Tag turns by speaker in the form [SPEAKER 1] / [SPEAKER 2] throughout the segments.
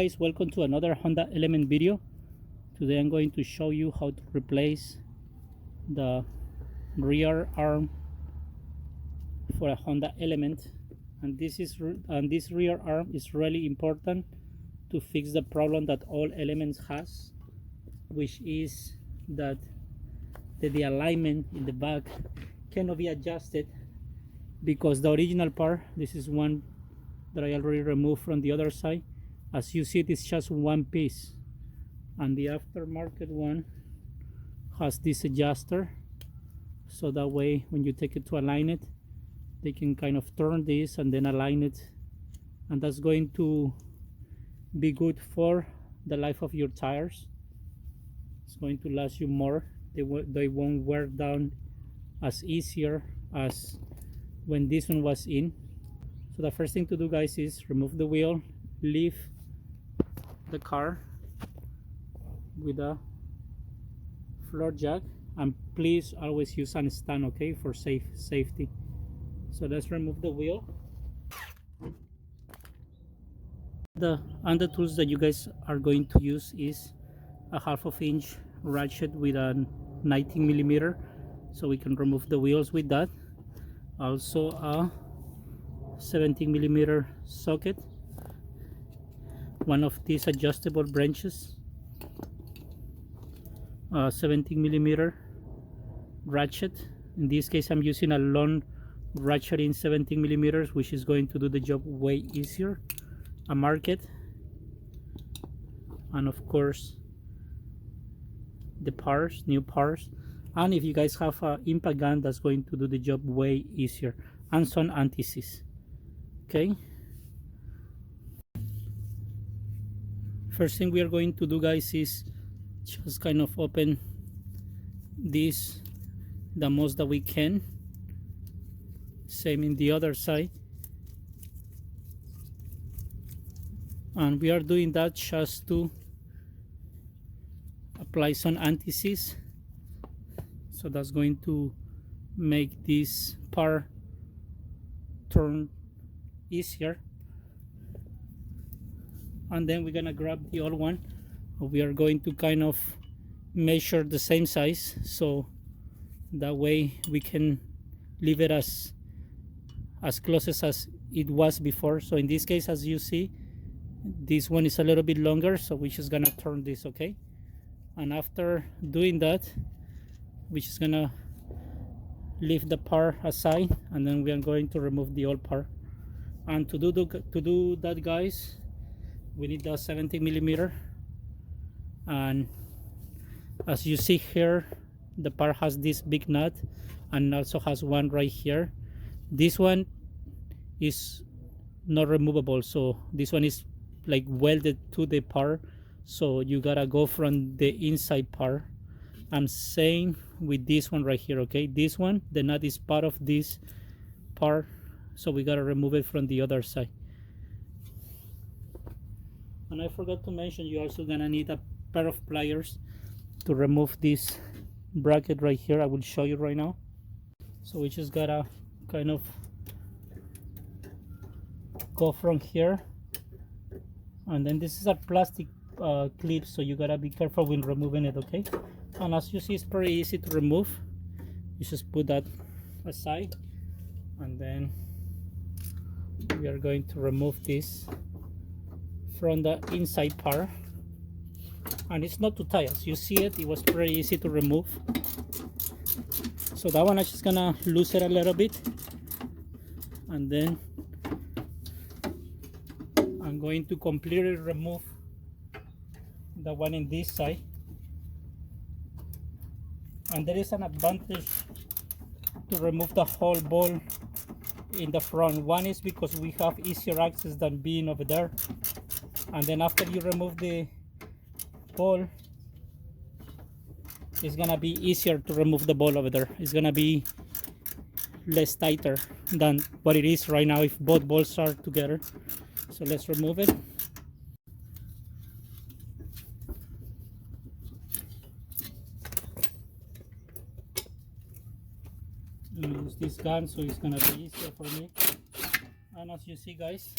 [SPEAKER 1] guys, welcome to another Honda Element video. Today I'm going to show you how to replace the rear arm for a Honda Element, and this rear arm is really important to fix the problem that all Elements has, which is that the alignment in the back cannot be adjusted because the original part, this is one that I already removed from the other side. As you see, it is just one piece, and the aftermarket one has this adjuster, so that way when you take it to align it, they can kind of turn this and then align it, and that's going to be good for the life of your tires. It's going to last you more. They won't wear down as easier as when this one was in. So the first thing to do, guys, is remove the wheel, leave the car with a floor jack, and please always use a stand, okay, for safety. So let's remove the wheel. The tools that you guys are going to use is a 1/2 inch ratchet with a 19mm, so we can remove the wheels with that. Also a 17mm socket, one of these adjustable branches, a 17mm ratchet. In this case I'm using a long ratchet in 17mm, which is going to do the job way easier. A market, and of course the parts, new parts, and if you guys have an impact gun, that's going to do the job way easier, and some anti-seize. Okay, first thing we are going to do, guys, is just kind of open this the most that we can. Same in the other side, and we are doing that just to apply some anti-seize, so that's going to make this part turn easier. And then we're gonna grab the old one. We are going to kind of measure the same size, so that way we can leave it as close as it was before. So in this case, as you see, this one is a little bit longer, so we're just gonna turn this, okay? And after doing that, we're just gonna leave the part aside, and then we are going to remove the old part. And to do that, guys, we need the 17mm, and as you see here, the part has this big nut and also has one right here. This one is not removable, so this one is like welded to the part, so you gotta go from the inside part. I'm saying with this one right here, okay, this one, the nut is part of this part, so we gotta remove it from the other side. And I forgot to mention, you're also gonna need a pair of pliers to remove this bracket right here. I will show you right now. So we just gotta kind of go from here, and then this is a plastic clip, so you gotta be careful when removing it, okay? And as you see, it's pretty easy to remove. You just put that aside, and then we are going to remove this from the inside part. And it's not too tight, as you see it was pretty easy to remove. So that one I'm just gonna loosen it a little bit, and then I'm going to completely remove the one in this side. And there is an advantage to remove the whole ball in the front. One is because we have easier access than being over there, and then after you remove the ball, it's gonna be easier to remove the ball over there. It's gonna be less tighter than what it is right now if both balls are together. So let's remove it. Use this gun, so it's gonna be easier for me. And as you see, guys,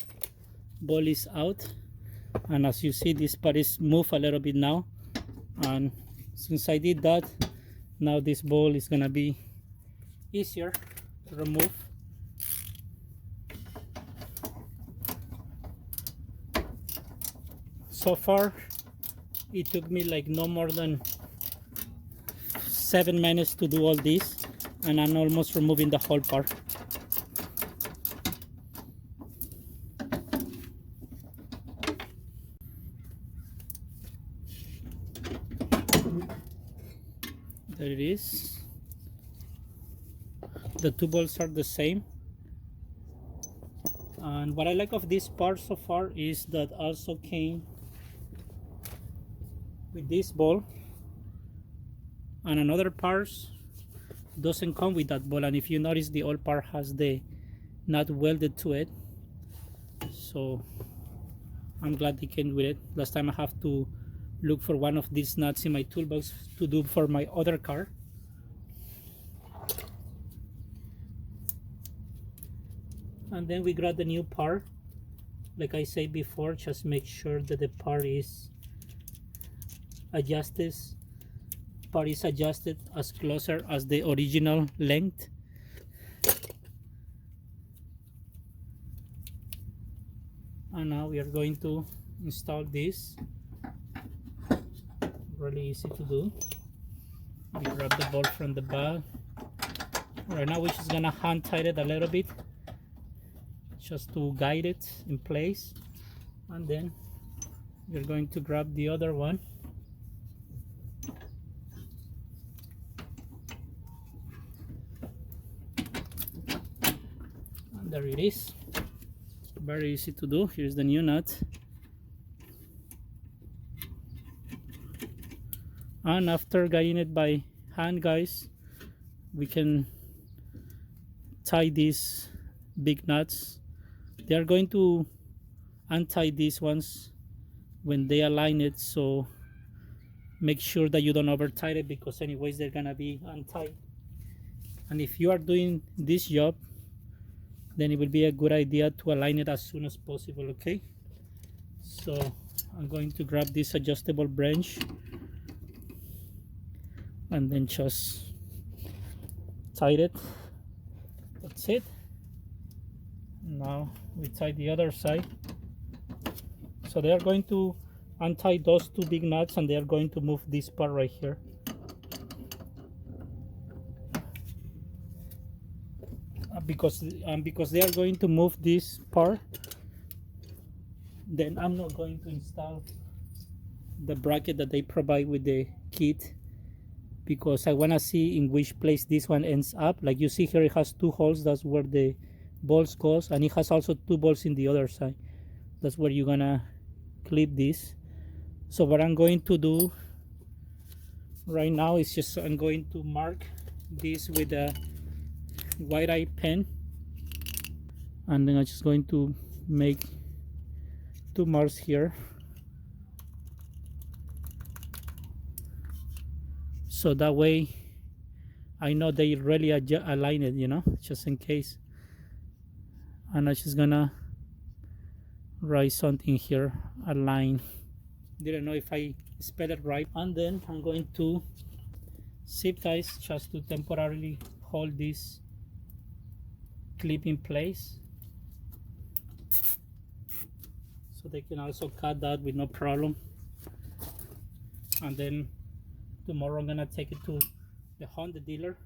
[SPEAKER 1] ball is out. and as you see, this part is moved a little bit now, and since I did that, now this ball is gonna be easier to remove. So far it took me like no more than 7 minutes to do all this, and I'm almost removing the whole part. There it is. The two balls are the same, and what I like of this part so far is that also came with this ball, and another parts doesn't come with that ball. And if you notice, the old part has the nut welded to it, so I'm glad they came with it. Last time I have to look for one of these nuts in my toolbox to do for my other car. And then we grab the new part. Like I said before, just make sure that the part is adjusted as closer as the original length. And now we are going to install this. Really easy to do. We grab the bolt from the back. Right now we're just gonna hand tighten it a little bit just to guide it in place, and then we're going to grab the other one. And there it is. Very easy to do. Here's the new nut. And after guiding it by hand, guys, we can tie these big nuts. They are going to untie these ones when they align it, so make sure that you don't over tighten it, because anyways they're gonna be untied. And if you are doing this job, then it will be a good idea to align it as soon as possible. Okay, so I'm going to grab this adjustable branch and then just tie it. That's it. Now we tie the other side. So they are going to untie those two big nuts, and they are going to move this part right here. Because they are going to move this part, then I'm not going to install the bracket that they provide with the kit, because I want to see in which place this one ends up. Like you see here, it has two holes. That's where the balls goes, and it has also two balls in the other side. That's where you're gonna clip this. So what I'm going to do right now is just I'm going to mark this with a white eye pen, and then I'm just going to make two marks here, so that way I know they really align it, you know, just in case. And I'm just gonna write something here, align. Didn't know if I spelled it right. And then I'm going to zip ties just to temporarily hold this clip in place, so they can also cut that with no problem. And then tomorrow I'm gonna take it to the Honda dealer.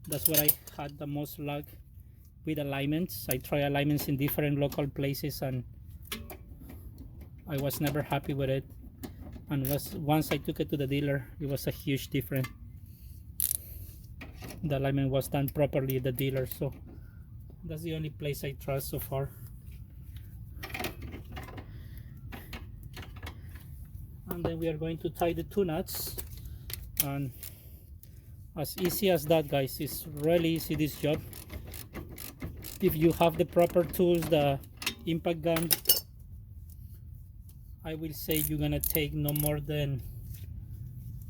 [SPEAKER 1] That's where I had the most luck with alignments. I try alignments in different local places, and I was never happy with it. And once I took it to the dealer, it was a huge difference. The alignment was done properly at the dealer, so that's the only place I trust so far. And then we are going to tie the two nuts, and as easy as that, guys. It's really easy, this job. If you have the proper tools, the impact gun, I will say you're gonna take no more than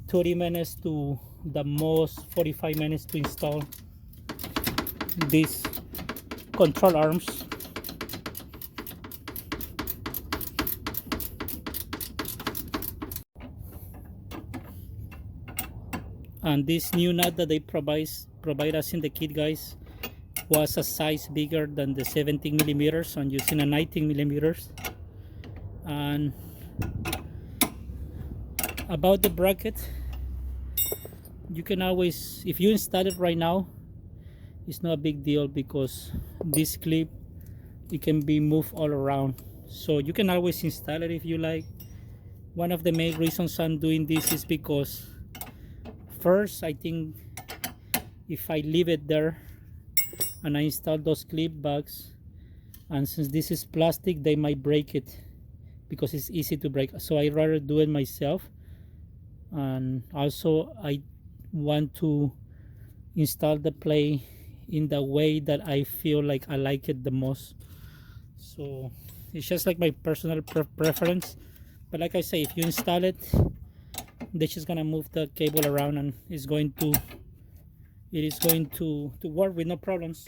[SPEAKER 1] 30 minutes to the most 45 minutes to install these control arms. And this new nut that they provide us in the kit, guys, was a size bigger than the 17 millimeters, so I'm using a 19 millimeters. And about the bracket, you can always, if you install it right now, it's not a big deal because this clip, it can be moved all around, so you can always install it if you like. One of the main reasons I'm doing this is because first, I think if I leave it there and I install those clip bags, and since this is plastic, they might break it because it's easy to break, so I rather do it myself. And also I want to install the play in the way that I feel like I like it the most, so it's just like my personal preference. But like I say, if you install it, they're just gonna move the cable around and it is going to work with no problems.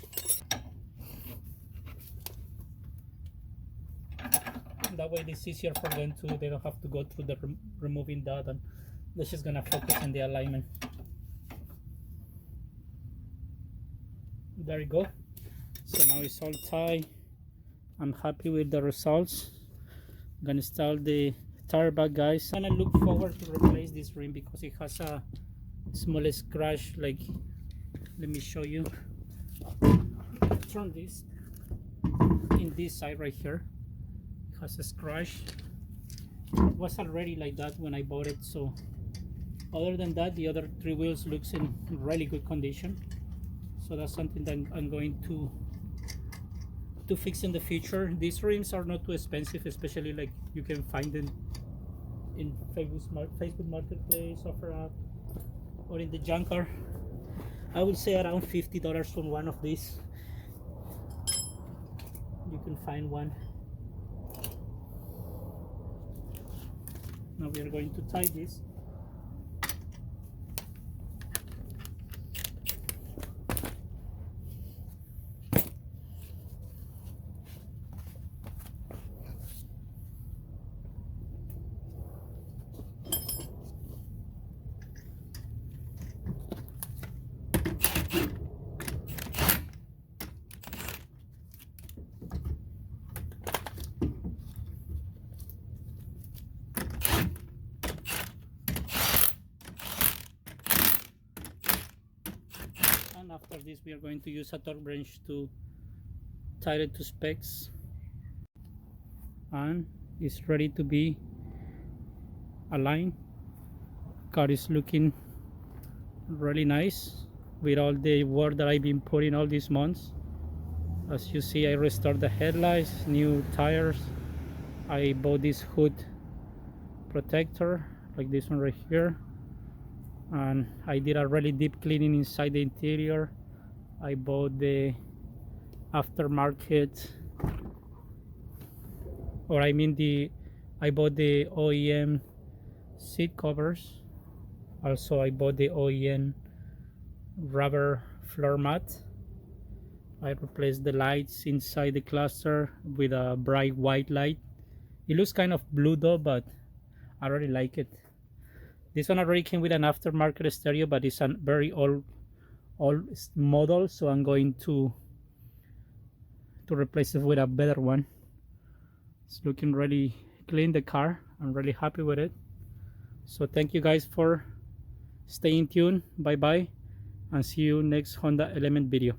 [SPEAKER 1] That way it's easier for them to, they don't have to go through the removing that, and they're just gonna focus on the alignment. There you go. So now it's all tied. I'm happy with the results. I'm gonna install the tire back, guys. I'm gonna look forward to replace this rim because it has a small scratch. Like, let me show you. Turn this in this side right here. It has a scratch. It was already like that when I bought it, so other than that, the other three wheels looks in really good condition. So that's something that I'm going to fix in the future. These rims are not too expensive, especially like you can find them in Facebook Marketplace, OfferUp, or in the junkyard. I would say around $50 for one of these. You can find one. Now we are going to tie this. And after this, we are going to use a torque wrench to tie it to specs, and it's ready to be aligned. Car is looking really nice with all the work that I've been putting all these months. As you see, I restored the headlights, new tires. I bought this hood protector like this one right here, and I did a really deep cleaning inside the interior. I bought the aftermarket, or I bought the OEM seat covers. Also, I bought the OEM rubber floor mat. I replaced the lights inside the cluster with a bright white light. It looks kind of blue though, but I really like it. This one already came with an aftermarket stereo, but it's a very old model, so I'm going to replace it with a better one. It's looking really clean, the car. I'm really happy with it. So thank you guys for staying tuned. Bye bye, and see you next Honda Element video.